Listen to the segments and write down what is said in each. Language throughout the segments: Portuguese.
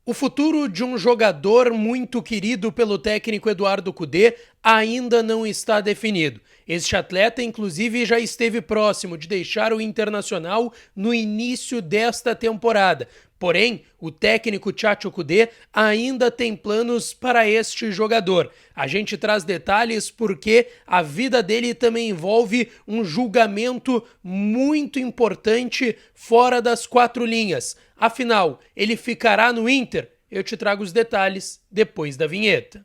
O futuro de um jogador muito querido pelo técnico Eduardo Cudê ainda não está definido. Este atleta, inclusive, já esteve próximo de deixar o Internacional no início desta temporada. Porém, o técnico Tchatcho Kudê ainda tem planos para este jogador. A gente traz detalhes porque a vida dele também envolve um julgamento muito importante fora das quatro linhas. Afinal, ele ficará no Inter? Eu te trago os detalhes depois da vinheta.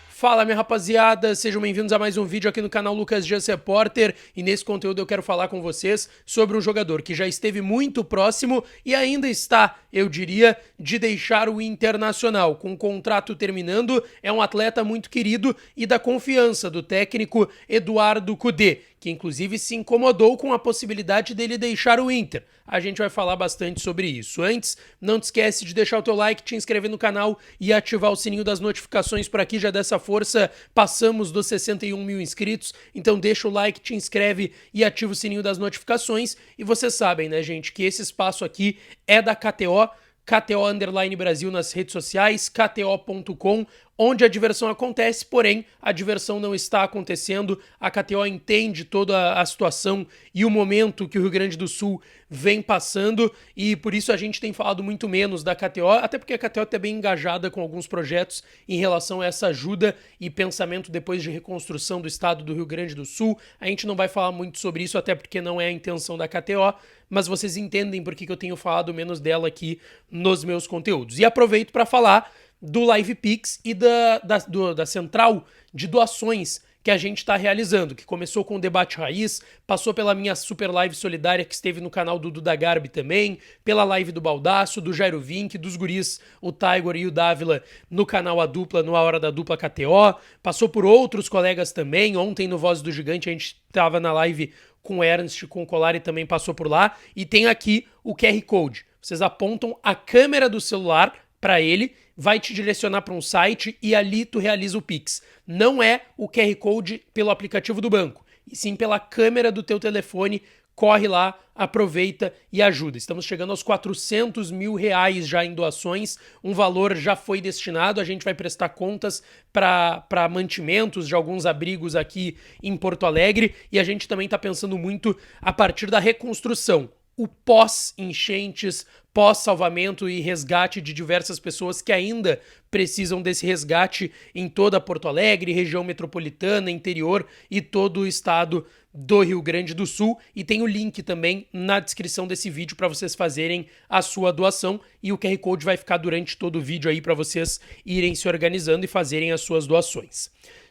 Fala, minha rapaziada, sejam bem-vindos a mais um vídeo aqui no canal Lucas Dias Repórter, e nesse conteúdo eu quero falar com vocês sobre um jogador que já esteve muito próximo e ainda está, eu diria, de deixar o Internacional. Com o contrato terminando, é um atleta muito querido e da confiança do técnico Eduardo Cudê, que inclusive se incomodou com a possibilidade dele deixar o Inter. A gente vai falar bastante sobre isso. Antes, não te esquece de deixar o teu like, te inscrever no canal e ativar o sininho das notificações por aqui. Já dessa força, passamos dos 61 mil inscritos, então deixa o like, te inscreve e ativa o sininho das notificações. E vocês sabem, né, gente, que esse espaço aqui é da KTO, KTO_Brasil nas redes sociais, KTO.com, onde a diversão acontece, porém a diversão não está acontecendo. A KTO entende toda a situação e o momento que o Rio Grande do Sul vem passando, e por isso a gente tem falado muito menos da KTO, até porque a KTO está bem engajada com alguns projetos em relação a essa ajuda e pensamento depois de reconstrução do estado do Rio Grande do Sul. A gente não vai falar muito sobre isso, até porque não é a intenção da KTO, mas vocês entendem por que eu tenho falado menos dela aqui nos meus conteúdos. E aproveito para falar do Live Pix e da central de doações que a gente está realizando, que começou com o Debate Raiz, passou pela minha super live solidária que esteve no canal do Duda Garbi também, pela live do Baldaço, do Jairo Vink, dos guris, o Tiger e o Dávila no canal A Dupla, no A Hora da Dupla KTO, passou por outros colegas também. Ontem no Voz do Gigante a gente estava na live com o Ernst, com o Colari, também passou por lá, e tem aqui o QR Code. Vocês apontam a câmera do celular para ele, vai te direcionar para um site e ali tu realiza o Pix. Não é o QR Code pelo aplicativo do banco, e sim pela câmera do teu telefone. Corre lá, aproveita e ajuda. Estamos chegando aos 400 mil reais já em doações, um valor já foi destinado, a gente vai prestar contas para mantimentos de alguns abrigos aqui em Porto Alegre, e a gente também está pensando muito a partir da reconstrução, o pós-enchentes, pós-salvamento e resgate de diversas pessoas que ainda precisam desse resgate em toda Porto Alegre, região metropolitana, interior e todo o estado do Rio Grande do Sul. E tem o link também na descrição desse vídeo para vocês fazerem a sua doação, e o QR Code vai ficar durante todo o vídeo aí para vocês irem se organizando e fazerem as suas doações.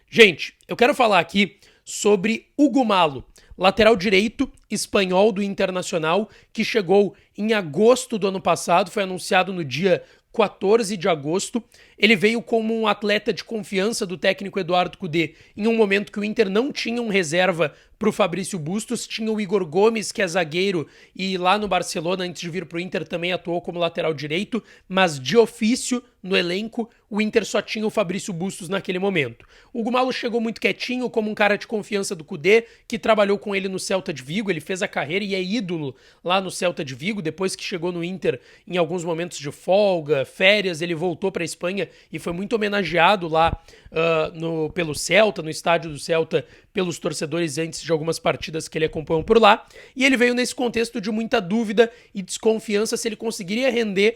Gente, eu quero falar aqui sobre Hugo Malo, lateral direito espanhol do Internacional, que chegou em agosto do ano passado, foi anunciado no dia 14 de agosto. Ele veio como um atleta de confiança do técnico Eduardo Cudê em um momento que o Inter não tinha um reserva para o Fabrício Bustos, tinha o Igor Gomes, que é zagueiro, e lá no Barcelona, antes de vir para o Inter, também atuou como lateral direito, mas de ofício, no elenco, o Inter só tinha o Fabrício Bustos naquele momento. O Hugo Malo chegou muito quietinho, como um cara de confiança do Cudê, que trabalhou com ele no Celta de Vigo. Ele fez a carreira e é ídolo lá no Celta de Vigo. Depois que chegou no Inter, em alguns momentos de folga, férias, ele voltou para a Espanha e foi muito homenageado lá pelo Celta, no estádio do Celta, pelos torcedores antes de algumas partidas que ele acompanhou por lá. E ele veio nesse contexto de muita dúvida e desconfiança se ele conseguiria render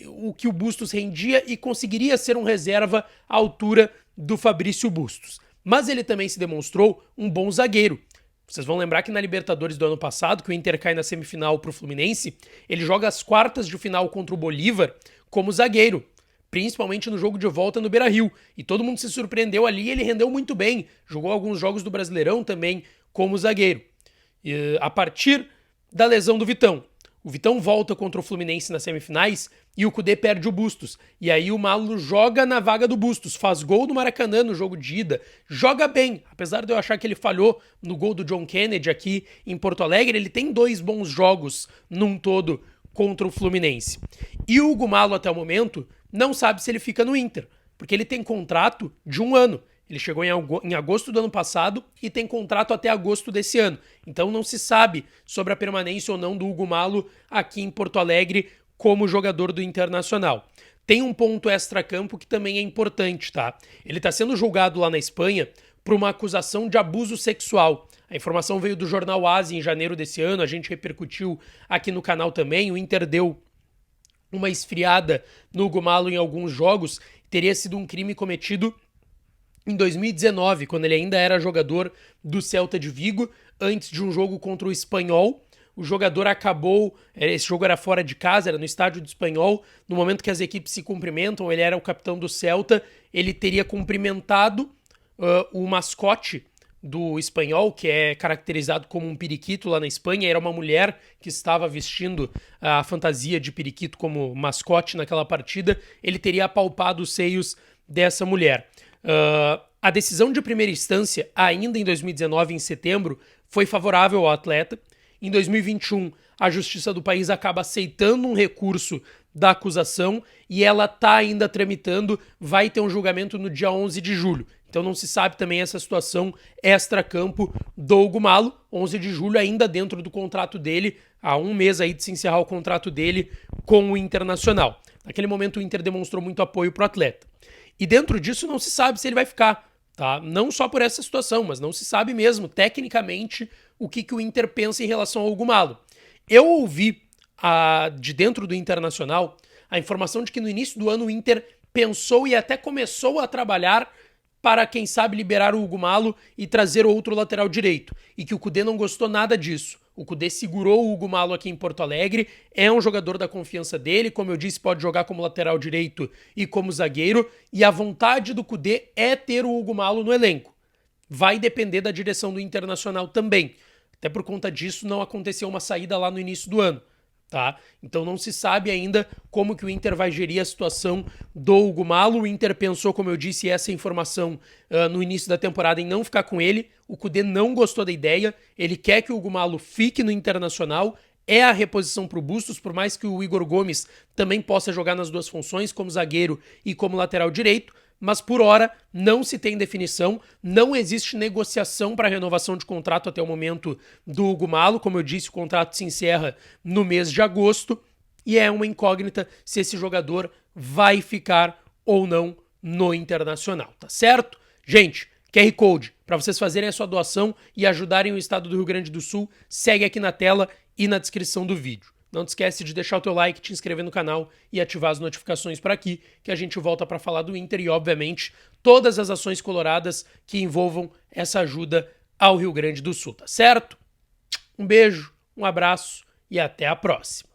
o que o Bustos rendia e conseguiria ser um reserva à altura do Fabrício Bustos. Mas ele também se demonstrou um bom zagueiro. Vocês vão lembrar que na Libertadores do ano passado, que o Inter cai na semifinal pro Fluminense, ele joga as quartas de final contra o Bolívar como zagueiro, principalmente no jogo de volta no Beira-Rio. E todo mundo se surpreendeu ali, ele rendeu muito bem. Jogou alguns jogos do Brasileirão também como zagueiro. E a partir da lesão do Vitão, o Vitão volta contra o Fluminense nas semifinais e o Cudê perde o Bustos. E aí o Malo joga na vaga do Bustos, faz gol do Maracanã no jogo de ida, joga bem. Apesar de eu achar que ele falhou no gol do John Kennedy aqui em Porto Alegre, ele tem 2 bons jogos num todo contra o Fluminense. E o Hugo Malo, até o momento, não sabe se ele fica no Inter, porque ele tem contrato de 1 ano. Ele chegou em agosto do ano passado e tem contrato até agosto desse ano. Então não se sabe sobre a permanência ou não do Hugo Malo aqui em Porto Alegre como jogador do Internacional. Tem um ponto extra-campo que também é importante, tá? Ele está sendo julgado lá na Espanha por uma acusação de abuso sexual. A informação veio do jornal AS em janeiro desse ano, a gente repercutiu aqui no canal também. O Inter deu uma esfriada no Hugo Malo em alguns jogos. Teria sido um crime cometido em 2019, quando ele ainda era jogador do Celta de Vigo, antes de um jogo contra o Espanhol. O jogador acabou, esse jogo era fora de casa, era no estádio do Espanhol, no momento que as equipes se cumprimentam, ele era o capitão do Celta, ele teria cumprimentado o mascote do Espanhol, que é caracterizado como um periquito lá na Espanha. Era uma mulher que estava vestindo a fantasia de periquito como mascote naquela partida. Ele teria apalpado os seios dessa mulher. A decisão de primeira instância, ainda em 2019, em setembro, foi favorável ao atleta. Em 2021, a justiça do país acaba aceitando um recurso da acusação e ela está ainda tramitando, vai ter um julgamento no dia 11 de julho. Então não se sabe também essa situação extra-campo do Hugo Malo. 11 de julho ainda dentro do contrato dele, há um mês aí de se encerrar o contrato dele com o Internacional. Naquele momento o Inter demonstrou muito apoio para o atleta. E dentro disso não se sabe se ele vai ficar, tá? Não só por essa situação, mas não se sabe mesmo, tecnicamente, o que o Inter pensa em relação ao Hugo Malo. Eu ouvi de dentro do Internacional a informação de que no início do ano o Inter pensou e até começou a trabalhar para, quem sabe, liberar o Hugo Malo e trazer outro lateral direito. E que o Kudê não gostou nada disso. O Kudê segurou o Hugo Malo aqui em Porto Alegre, é um jogador da confiança dele, como eu disse, pode jogar como lateral direito e como zagueiro, e a vontade do Kudê é ter o Hugo Malo no elenco. Vai depender da direção do Internacional também. Até por conta disso não aconteceu uma saída lá no início do ano. Tá? Então não se sabe ainda como que o Inter vai gerir a situação do Hugo Malo. O Inter pensou, como eu disse, essa informação no início da temporada em não ficar com ele. O Kudê não gostou da ideia, ele quer que o Hugo Malo fique no Internacional, é a reposição para o Bustos, por mais que o Igor Gomes também possa jogar nas duas funções, como zagueiro e como lateral direito, mas por hora não se tem definição, não existe negociação para renovação de contrato até o momento do Hugo Malo. Como eu disse, o contrato se encerra no mês de agosto e é uma incógnita se esse jogador vai ficar ou não no Internacional, tá certo? Gente, QR Code para vocês fazerem a sua doação e ajudarem o estado do Rio Grande do Sul, segue aqui na tela e na descrição do vídeo. Não te esquece de deixar o teu like, te inscrever no canal e ativar as notificações por aqui, que a gente volta para falar do Inter e, obviamente, todas as ações coloradas que envolvam essa ajuda ao Rio Grande do Sul, tá certo? Um beijo, um abraço e até a próxima.